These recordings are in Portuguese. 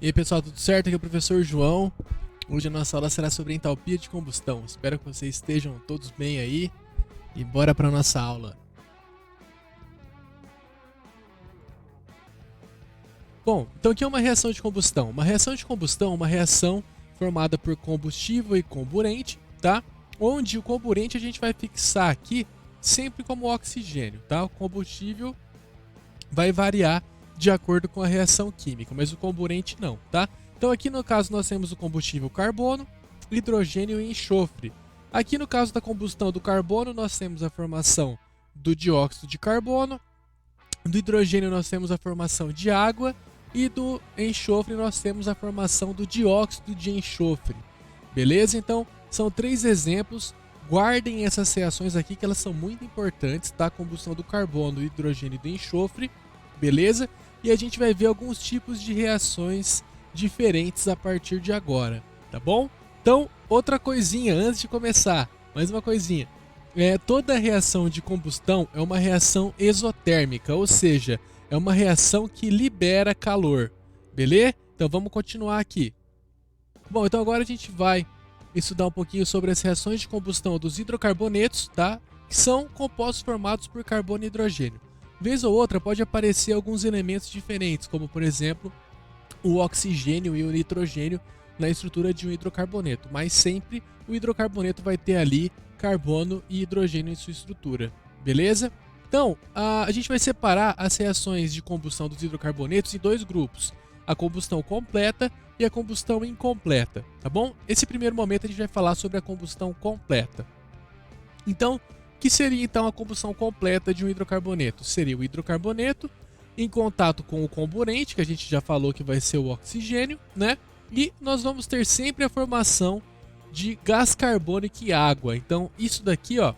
E aí pessoal, tudo certo? Aqui é o professor João. Hoje a nossa aula será sobre entalpia de combustão. Espero que vocês estejam todos bem aí. E bora para nossa aula. Bom, então aqui é uma reação de combustão. Uma reação de combustão é uma reação formada por combustível e comburente, tá? Onde o comburente a gente vai fixar aqui sempre como oxigênio, tá? O combustível vai variar de acordo com a reação química, mas o comburente não, tá? Então aqui no caso nós temos o combustível carbono, hidrogênio e enxofre. Aqui no caso da combustão do carbono nós temos a formação do dióxido de carbono, do hidrogênio nós temos a formação de água e do enxofre nós temos a formação do dióxido de enxofre. Beleza? Então são três exemplos. Guardem essas reações aqui que elas são muito importantes, tá? A combustão do carbono, do hidrogênio e do enxofre, beleza? E a gente vai ver alguns tipos de reações diferentes a partir de agora, tá bom? Então, outra coisinha antes de começar, mais uma coisinha. Toda reação de combustão é uma reação exotérmica, ou seja, é uma reação que libera calor, beleza? Então vamos continuar aqui. Bom, então agora a gente vai estudar um pouquinho sobre as reações de combustão dos hidrocarbonetos, tá? Que são compostos formados por carbono e hidrogênio. Vez ou outra pode aparecer alguns elementos diferentes, como por exemplo o oxigênio e o nitrogênio na estrutura de um hidrocarboneto, mas sempre o hidrocarboneto vai ter ali carbono e hidrogênio em sua estrutura, beleza? Então, a gente vai separar as reações de combustão dos hidrocarbonetos em dois grupos, a combustão completa e a combustão incompleta, tá bom? Esse primeiro momento a gente vai falar sobre a combustão completa. Então, o que seria então a combustão completa de um hidrocarboneto? Seria o hidrocarboneto em contato com o comburente, que a gente já falou que vai ser o oxigênio, né? E nós vamos ter sempre a formação de gás carbônico e água. Então, isso daqui, ó,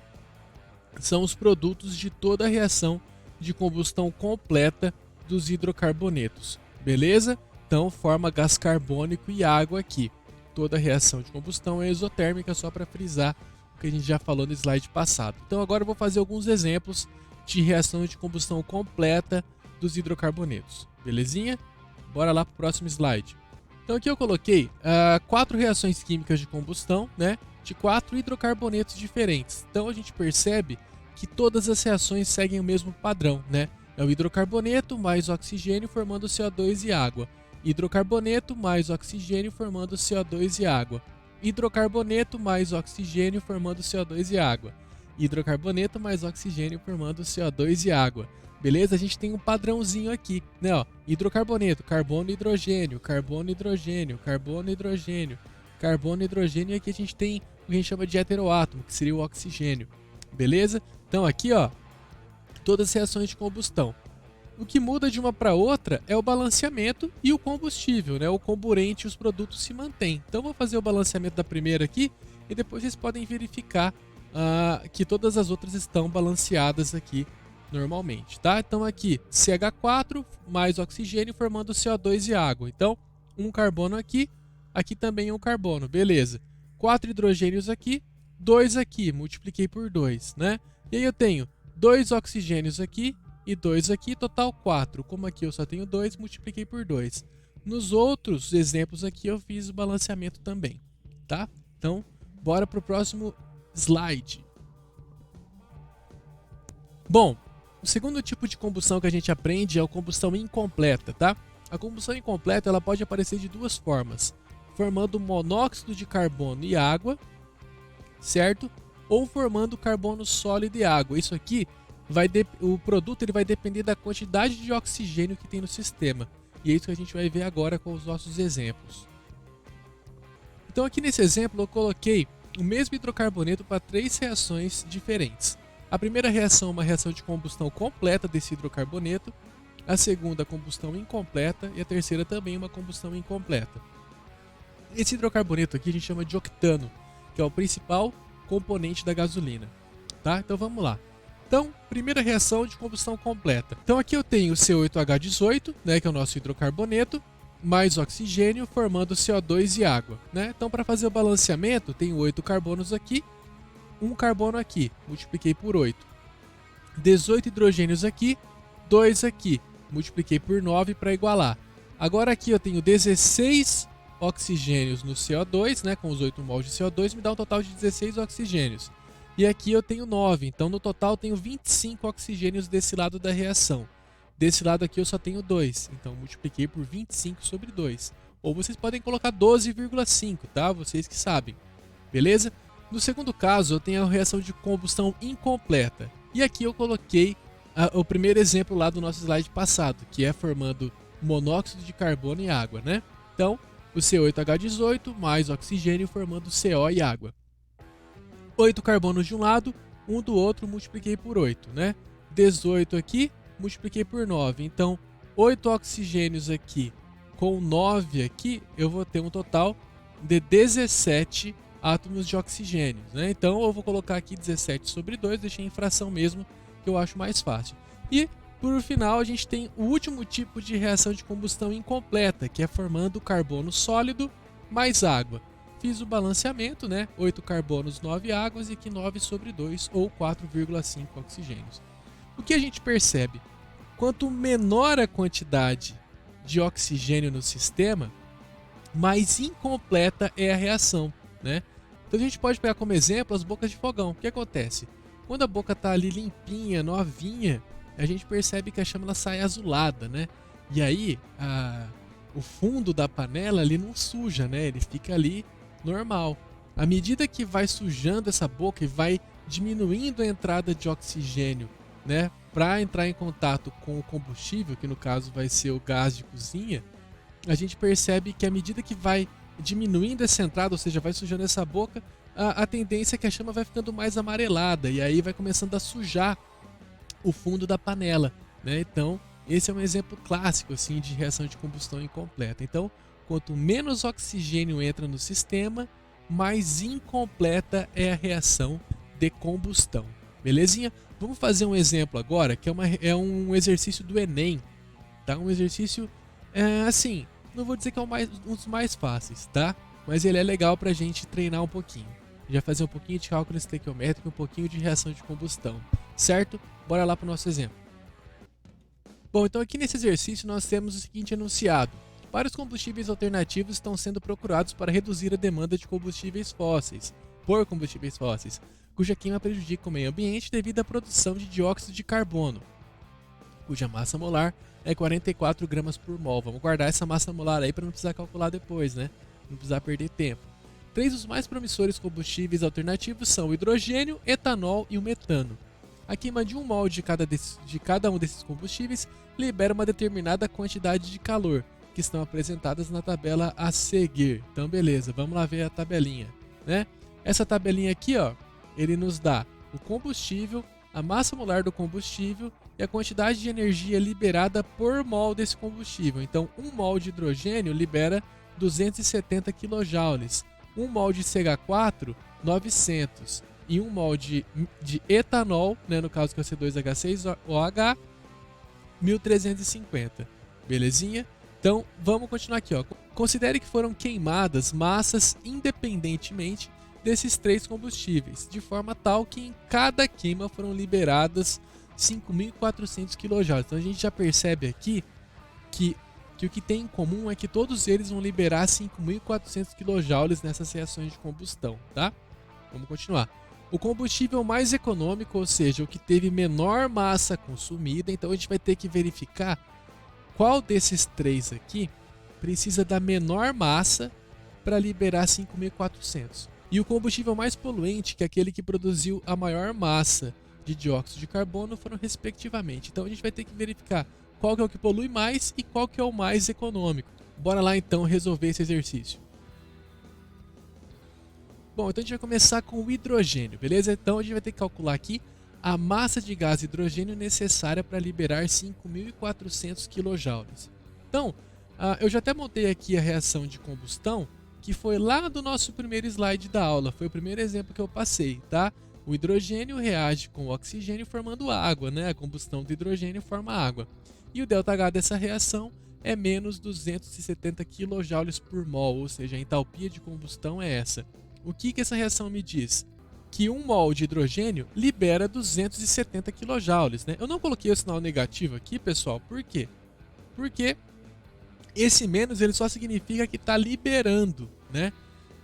são os produtos de toda a reação de combustão completa dos hidrocarbonetos, beleza? Então, forma gás carbônico e água aqui. Toda a reação de combustão é exotérmica, só para frisar que a gente já falou no slide passado. Então agora eu vou fazer alguns exemplos de reação de combustão completa dos hidrocarbonetos. Belezinha? Bora lá para o próximo slide. Então aqui eu coloquei 4 reações químicas de combustão, né, de 4 hidrocarbonetos diferentes. Então a gente percebe que todas as reações seguem o mesmo padrão, né? É o hidrocarboneto mais oxigênio formando CO2 e água. Hidrocarboneto mais oxigênio formando CO2 e água. Hidrocarboneto mais oxigênio formando CO2 e água. Hidrocarboneto mais oxigênio formando CO2 e água. Beleza? A gente tem um padrãozinho aqui, né? Ó, hidrocarboneto, carbono, hidrogênio, carbono, hidrogênio, carbono, hidrogênio, carbono, hidrogênio. E aqui a gente tem o que a gente chama de heteroátomo, que seria o oxigênio. Beleza? Então aqui, ó, todas as reações de combustão. O que muda de uma para outra é o balanceamento e o combustível, né? O comburente e os produtos se mantêm. Então vou fazer o balanceamento da primeira aqui e depois vocês podem verificar que todas as outras estão balanceadas aqui normalmente, tá? Então aqui CH4 mais oxigênio formando CO2 e água. Então um carbono aqui, aqui também um carbono, beleza. 4 hidrogênios aqui, 2 aqui, multipliquei por 2, né? E aí eu tenho 2 oxigênios aqui e 2 aqui, total 4. Como aqui eu só tenho 2, multipliquei por 2. Nos outros exemplos aqui eu fiz o balanceamento também, tá? Então, bora para o próximo slide. Bom, o segundo tipo de combustão que a gente aprende é a combustão incompleta, tá? A combustão incompleta ela pode aparecer de duas formas, formando monóxido de carbono e água, certo? Ou formando carbono sólido e água. Isso aqui o produto ele vai depender da quantidade de oxigênio que tem no sistema. E é isso que a gente vai ver agora com os nossos exemplos. Então aqui nesse exemplo eu coloquei o mesmo hidrocarboneto para 3 reações diferentes. A primeira reação é uma reação de combustão completa desse hidrocarboneto. A segunda, combustão incompleta. E a terceira também uma combustão incompleta. Esse hidrocarboneto aqui a gente chama de octano, que é o principal componente da gasolina. Tá? Então vamos lá. Então, primeira reação de combustão completa. Então aqui eu tenho o C8H18, né, que é o nosso hidrocarboneto, mais oxigênio formando CO2 e água, né? Então para fazer o balanceamento, tenho 8 carbonos aqui, um carbono aqui, multipliquei por 8. 18 hidrogênios aqui, 2 aqui, multipliquei por 9 para igualar. Agora aqui eu tenho 16 oxigênios no CO2, né, com os 8 mols de CO2, me dá um total de 16 oxigênios. E aqui eu tenho 9, então no total eu tenho 25 oxigênios desse lado da reação. Desse lado aqui eu só tenho 2, então multipliquei por 25 sobre 2. Ou vocês podem colocar 12,5, tá? Vocês que sabem. Beleza? No segundo caso, eu tenho a reação de combustão incompleta. E aqui eu coloquei o primeiro exemplo lá do nosso slide passado, que é formando monóxido de carbono e água, né? Então, o C8H18 mais oxigênio formando CO e água. 8 carbonos de um lado, um do outro, multipliquei por 8, né? 18 aqui, multipliquei por 9. Então, 8 oxigênios aqui com 9 aqui, eu vou ter um total de 17 átomos de oxigênio, né? Então, eu vou colocar aqui 17 sobre 2, deixei em fração mesmo, que eu acho mais fácil. E, por final, a gente tem o último tipo de reação de combustão incompleta, que é formando carbono sólido mais água. Fiz o balanceamento, né? 8 carbonos, 9 águas e aqui 9 sobre 2 ou 4,5 oxigênios. O que a gente percebe? Quanto menor a quantidade de oxigênio no sistema, mais incompleta é a reação, né? Então a gente pode pegar como exemplo as bocas de fogão. O que acontece? Quando a boca está ali limpinha, novinha, a gente percebe que a chama ela sai azulada, né? E aí o fundo da panela ali não suja, né? Ele fica ali normal. À medida que vai sujando essa boca e vai diminuindo a entrada de oxigênio, né, para entrar em contato com o combustível, que no caso vai ser o gás de cozinha, a gente percebe que à medida que vai diminuindo essa entrada, ou seja, vai sujando essa boca, a tendência é que a chama vai ficando mais amarelada e aí vai começando a sujar o fundo da panela, né? Então, esse é um exemplo clássico assim de reação de combustão incompleta. Então, quanto menos oxigênio entra no sistema, mais incompleta é a reação de combustão. Belezinha? Vamos fazer um exemplo agora, que é um exercício do Enem. Tá? Um exercício, assim, não vou dizer que é um dos mais fáceis, tá? Mas ele é legal pra gente treinar um pouquinho. Já fazer um pouquinho de cálculo estequiométrico, um pouquinho de reação de combustão. Certo? Bora lá para o nosso exemplo. Bom, então aqui nesse exercício nós temos o seguinte enunciado. Vários combustíveis alternativos estão sendo procurados para reduzir a demanda de combustíveis fósseis, cuja queima prejudica o meio ambiente devido à produção de dióxido de carbono, cuja massa molar é 44 gramas por mol. Vamos guardar essa massa molar aí para não precisar calcular depois, né? Não precisar perder tempo. 3 dos mais promissores combustíveis alternativos são o hidrogênio, etanol e o metano. A queima de 1 mol de cada um desses combustíveis libera uma determinada quantidade de calor, que estão apresentadas na tabela a seguir. Então, beleza, vamos lá ver a tabelinha, né? Essa tabelinha aqui, ó, ele nos dá o combustível, a massa molar do combustível e a quantidade de energia liberada por mol desse combustível. Então, 1 mol de hidrogênio libera 270 kJ, 1 mol de CH4, 900, e 1 mol de etanol, né, no caso que é o C2H6OH, 1350. Belezinha? Então, vamos continuar aqui, ó. Considere que foram queimadas massas independentemente desses 3 combustíveis, de forma tal que em cada queima foram liberadas 5.400 kJ. Então a gente já percebe aqui que o que tem em comum é que todos eles vão liberar 5.400 kJ nessas reações de combustão, tá? Vamos continuar. O combustível mais econômico, ou seja, o que teve menor massa consumida, então a gente vai ter que verificar qual desses 3 aqui precisa da menor massa para liberar 5.400. E o combustível mais poluente, que é aquele que produziu a maior massa de dióxido de carbono, foram respectivamente. Então a gente vai ter que verificar qual que é o que polui mais e qual que é o mais econômico. Bora lá então resolver esse exercício. Bom, então a gente vai começar com o hidrogênio, beleza? Então a gente vai ter que calcular aqui a massa de gás hidrogênio necessária para liberar 5.400 kJ. Então, eu já até montei aqui a reação de combustão, que foi lá do nosso primeiro slide da aula, foi o primeiro exemplo que eu passei, tá? O hidrogênio reage com o oxigênio formando água, né? A combustão do hidrogênio forma água. E o ΔH dessa reação é menos 270 kJ por mol, ou seja, a entalpia de combustão é essa. O que essa reação me diz? Que 1 mol de hidrogênio libera 270 kJ, né? Eu não coloquei o sinal negativo aqui, pessoal, por quê? Porque Esse menos ele só significa que está liberando, né?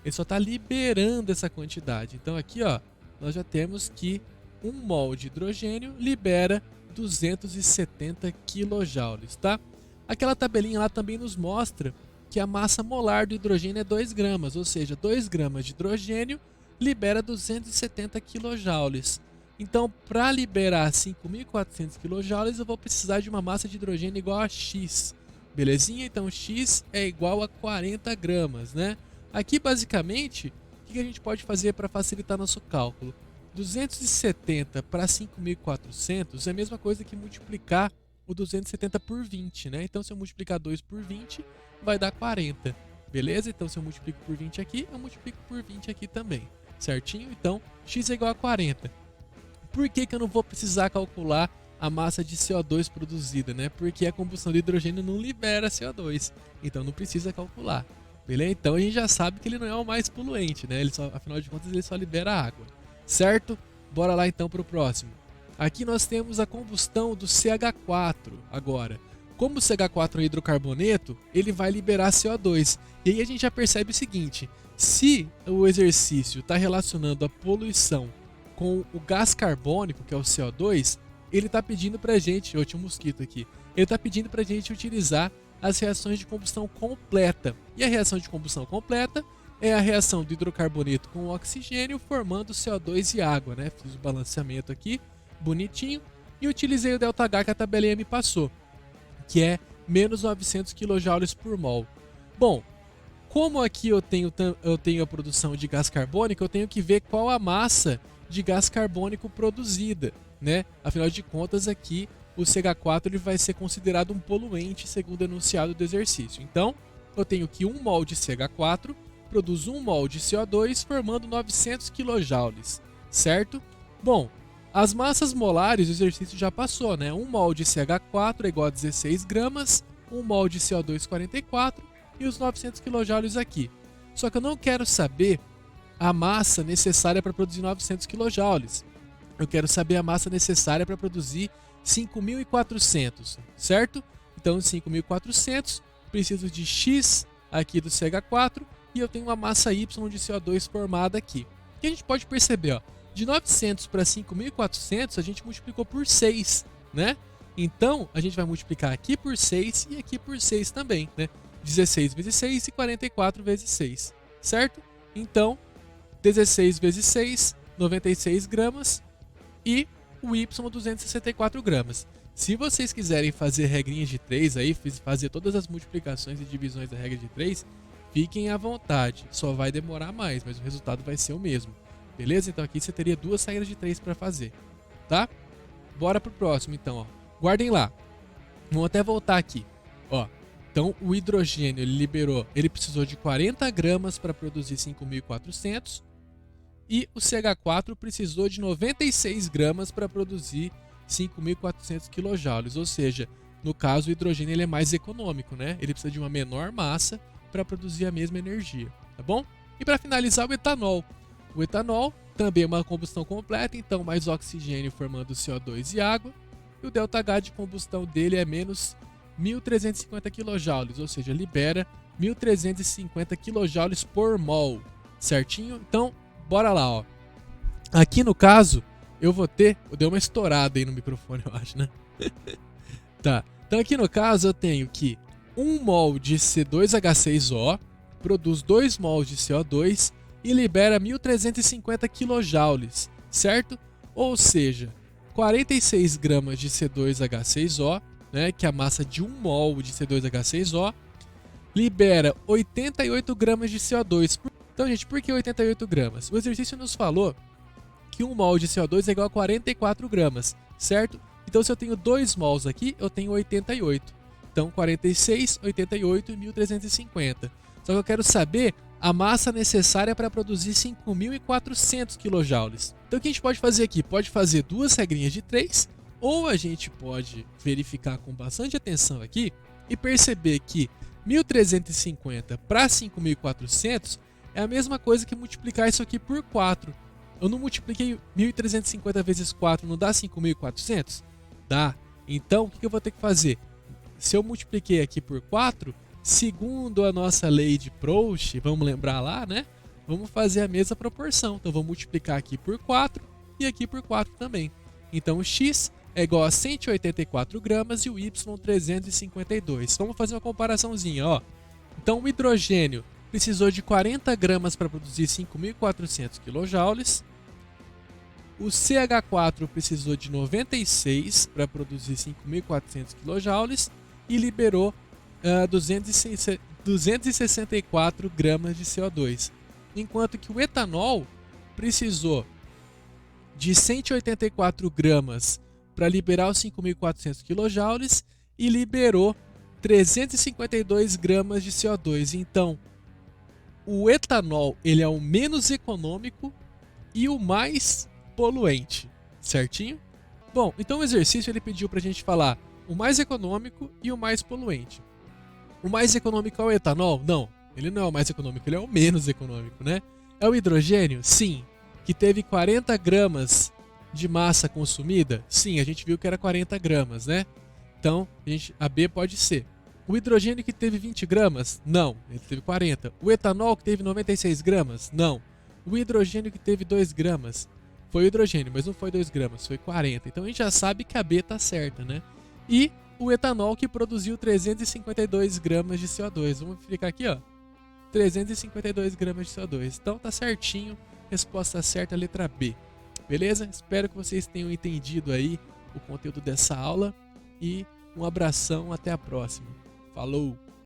Ele só está liberando essa quantidade. Então aqui, ó, nós já temos que 1 mol de hidrogênio libera 270 kJ, tá? Aquela tabelinha lá também nos mostra que a massa molar do hidrogênio é 2 gramas, ou seja, 2 gramas de hidrogênio libera 270 kJ. Então, para liberar 5.400 kJ, eu vou precisar de uma massa de hidrogênio igual a X. Belezinha? Então, X é igual a 40 gramas, né? Aqui, basicamente, o que a gente pode fazer para facilitar nosso cálculo? 270 para 5.400 é a mesma coisa que multiplicar o 270 por 20, né? Então, se eu multiplicar 2 por 20, vai dar 40, beleza? Então, se eu multiplico por 20 aqui, eu multiplico por 20 aqui também, certinho? Então, X é igual a 40. Por que eu não vou precisar calcular a massa de CO2 produzida, né? Porque a combustão de hidrogênio não libera CO2, então não precisa calcular, beleza? Então, a gente já sabe que ele não é o mais poluente, né? Afinal de contas, ele só libera água, certo? Bora lá, então, para o próximo. Aqui nós temos a combustão do CH4 agora. Como o CH4 é hidrocarboneto, ele vai liberar CO2. E aí a gente já percebe o seguinte: se o exercício está relacionando a poluição com o gás carbônico, que é o CO2, ele está pedindo para a gente, tinha um mosquito aqui, ele está pedindo para a gente utilizar as reações de combustão completa. E a reação de combustão completa é a reação do hidrocarboneto com o oxigênio formando CO2 e água, né? Fiz o balanceamento aqui, bonitinho, e utilizei o ΔH que a tabelinha me passou, que é menos 900 kJ por mol. Bom, como aqui eu tenho a produção de gás carbônico, eu tenho que ver qual a massa de gás carbônico produzida, né? Afinal de contas, aqui o CH4 ele vai ser considerado um poluente segundo o enunciado do exercício. Então, eu tenho que 1 mol de CH4 produz 1 mol de CO2 formando 900 kJ, certo? Bom, as massas molares, o exercício já passou, né? 1 mol de CH4 é igual a 16 gramas, 1 mol de CO2 44 e os 900 kJ aqui. Só que eu não quero saber a massa necessária para produzir 900 kJ. Eu quero saber a massa necessária para produzir 5.400, certo? Então, 5.400, preciso de X aqui do CH4 e eu tenho uma massa Y de CO2 formada aqui. O que a gente pode perceber, ó, de 900 para 5.400 a gente multiplicou por 6, né? Então, a gente vai multiplicar aqui por 6 e aqui por 6 também, né? 16 vezes 6 e 44 vezes 6, certo? Então, 16 vezes 6, 96 gramas e o Y 264 gramas. Se vocês quiserem fazer regrinhas de 3 aí, fazer todas as multiplicações e divisões da regra de 3, fiquem à vontade. Só vai demorar mais, mas o resultado vai ser o mesmo. Beleza? Então aqui você teria 2 regras de 3 para fazer, tá? Bora pro próximo então, ó. Guardem lá. Vamos até voltar aqui, ó. Então o hidrogênio ele precisou de 40 gramas para produzir 5.400 e o CH4 precisou de 96 gramas para produzir 5.400 kJ, ou seja, no caso o hidrogênio ele é mais econômico, né? Ele precisa de uma menor massa para produzir a mesma energia, tá bom? E para finalizar, o etanol. O etanol também é uma combustão completa, então mais oxigênio formando CO2 e água, e o ΔH de combustão dele é menos 1.350 kJ, ou seja, libera 1.350 kJ por mol, certinho? Então, bora lá, ó. Aqui no caso, eu dei uma estourada aí no microfone, eu acho, né? Tá, então aqui no caso eu tenho que 1 mol de C2H6O produz 2 mols de CO2 e libera 1.350 kJ, certo? Ou seja, 46 gramas de C2H6O, né, que é a massa de 1 mol de C2H6O, libera 88 gramas de CO2. Então, gente, por que 88 gramas? O exercício nos falou que 1 mol de CO2 é igual a 44 gramas, certo? Então, se eu tenho 2 mols aqui, eu tenho 88. Então, 46, 88 e 1.350. Só que eu quero saber a massa necessária para produzir 5.400 kJ. Então, o que a gente pode fazer aqui? Pode fazer 2 regrinhas de 3, ou a gente pode verificar com bastante atenção aqui e perceber que 1.350 para 5.400 é a mesma coisa que multiplicar isso aqui por 4. Eu não multipliquei 1.350 vezes 4, não dá 5.400? Dá. Então, o que eu vou ter que fazer? Se eu multipliquei aqui por 4, segundo a nossa lei de Proust, vamos lembrar lá, né? Vamos fazer a mesma proporção. Então vou multiplicar aqui por 4 e aqui por 4 também. Então o X é igual a 184 gramas e o Y 352. Vamos fazer uma comparaçãozinha, ó. Então o hidrogênio precisou de 40 gramas para produzir 5.400 kJ. O CH4 precisou de 96 para produzir 5.400 kJ e liberou 264 gramas de CO2. Enquanto que o etanol precisou de 184 gramas para liberar os 5.400 kJ e liberou 352 gramas de CO2. Então, o etanol ele é o menos econômico e o mais poluente, certinho? Bom, então o exercício ele pediu para a gente falar o mais econômico e o mais poluente. O mais econômico é o etanol? Não, ele não é o mais econômico, ele é o menos econômico, né? É o hidrogênio? Sim. Que teve 40 gramas de massa consumida? Sim, a gente viu que era 40 gramas, né? Então, a B pode ser. O hidrogênio que teve 20 gramas? Não, ele teve 40. O etanol que teve 96 gramas? Não. O hidrogênio que teve 2 gramas? Foi o hidrogênio, mas não foi 2 gramas, foi 40. Então a gente já sabe que a B tá certa, né? E o etanol que produziu 352 gramas de CO2. Vamos ficar aqui, ó. 352 gramas de CO2. Então tá certinho. Resposta certa, letra B. Beleza? Espero que vocês tenham entendido aí o conteúdo dessa aula. E um abração, até a próxima. Falou!